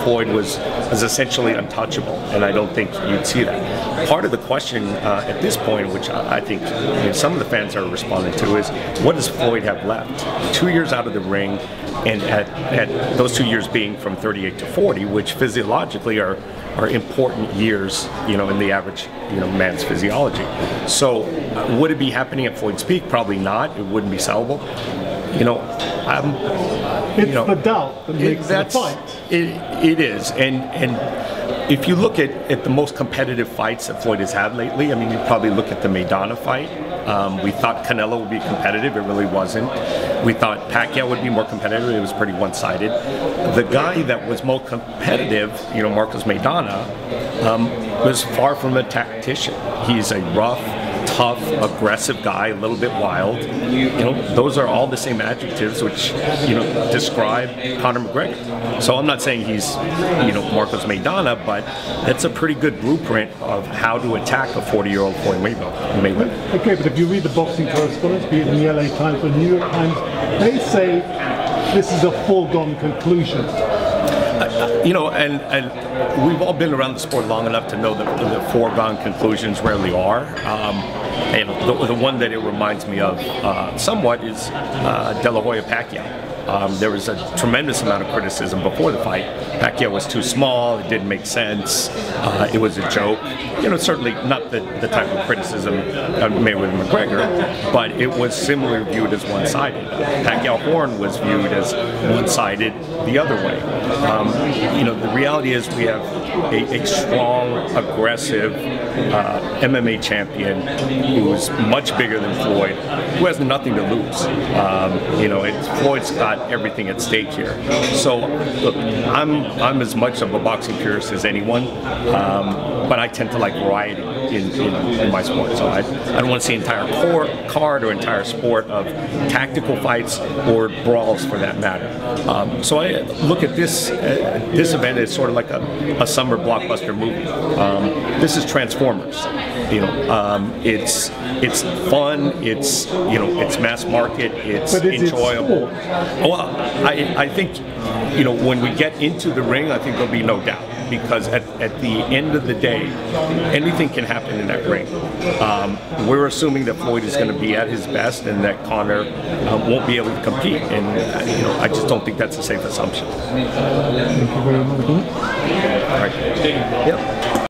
Floyd was essentially untouchable, and I don't think you'd see that. Part of the question at this point, which I think some of the fans are responding to, is what does Floyd have left? 2 years out of the ring, and at those 2 years being from 38 to 40, which physiologically are important years, in the average, man's physiology. So, would it be happening at Floyd's peak? Probably not. It wouldn't be sellable. It's the doubt that makes the fight. It is, and if you look at the most competitive fights that Floyd has had lately, I mean, you probably look at the Maidana fight. We thought Canelo would be competitive. It really wasn't. We thought Pacquiao would be more competitive. It was pretty one-sided. The guy that was most competitive, Marcos Maidana, was far from a tactician. He's a rough, tough, aggressive guy, a little bit wild. Those are all the same adjectives which, describe Conor McGregor. So I'm not saying he's, Marcos Maidana, but that's a pretty good blueprint of how to attack a 40-year-old Floyd Mayweather. Okay, but if you read the boxing correspondence, be it in the LA Times or New York Times, they say this is a foregone conclusion. And we've all been around the sport long enough to know that the foregone conclusions rarely are. The one that it reminds me of somewhat is De La Hoya Pacquiao. There was a tremendous amount of criticism before the fight. Pacquiao was too small, it didn't make sense, it was a joke. Certainly not the type of criticism of Mayweather and McGregor, but it was similarly viewed as one-sided. Pacquiao Horn was viewed as one-sided the other way. The reality is we have a strong, aggressive MMA champion who's much bigger than Floyd, who has nothing to lose. Floyd's got everything at stake here. So, look, I'm as much of a boxing purist as anyone, but I tend to like variety in my sport. So I don't want to see entire card or entire sport of tactical fights or brawls for that matter. So I look at this event as sort of like a summer blockbuster movie. This is Transformers. It's fun. It's mass market. It's enjoyable. Well, I think when we get into the ring, I think there'll be no doubt, because at the end of the day, anything can happen in that ring. We're assuming that Floyd is going to be at his best and that Conor won't be able to compete, and I just don't think that's a safe assumption. Thank you very much. All right. Yep.